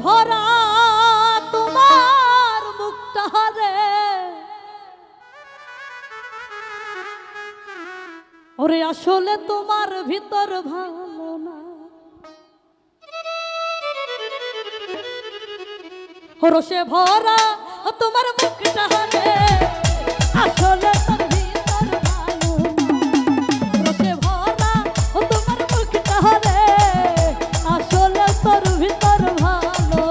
ভরা তোমার মুখটা রে, ওরে আসলে তোমার ভিতর ভালো না। রসে ভরা তোমার মুখটা রে, আসলে তোর ভিতর ভালো না। রসে ভরা তোমার মুখটা রে, আসলে তোর ভিতর ভালো।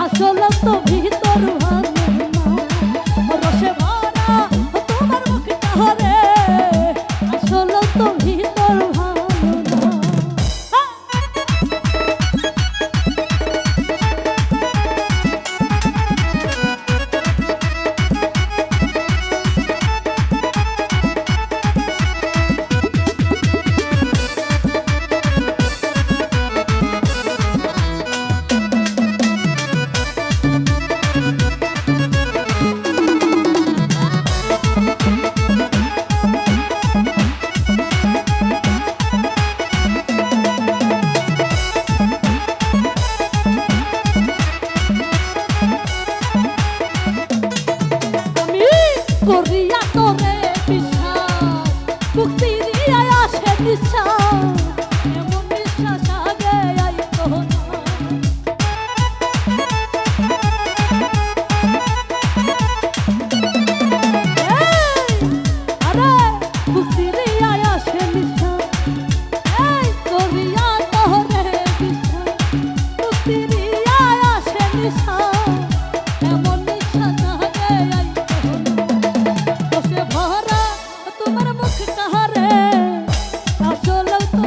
আসলে তো ভিতর ভালো না। রসে ভরা তোমার মুখটা রে, আসলে তো ভিতর ভালো না। করিয়া তোরে বিশ্বাস, মুক্তি দিয়া আসে বিশ্বাস, এমন বিশ্বাস আগে আইতো না। আরে মুক্তি দিয়া আসে বিশ্বাস, এই করিয়া তোরে বিশ্বাস, মুক্তি দিয়া আসে বিশ্বাস, এমন বিশ্বাস আগে আইতো না। ভরা তোমার মুখটা রে, আসলে তো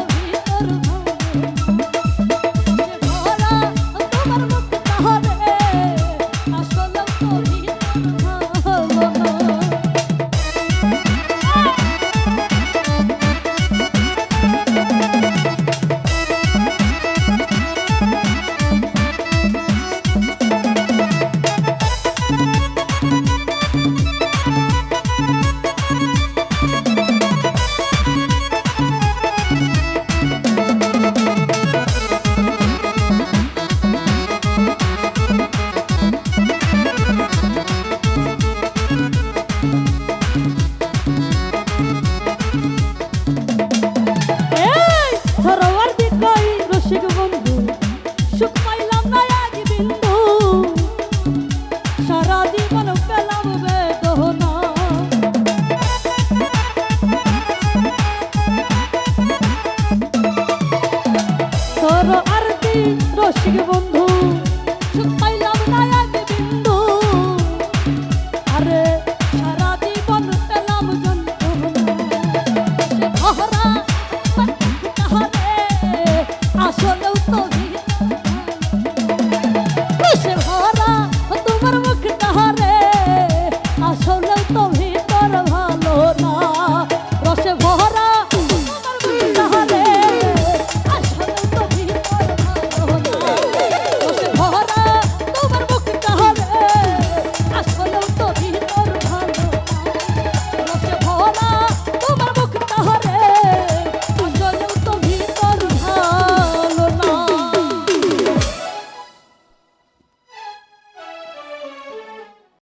আশিক বন্ধু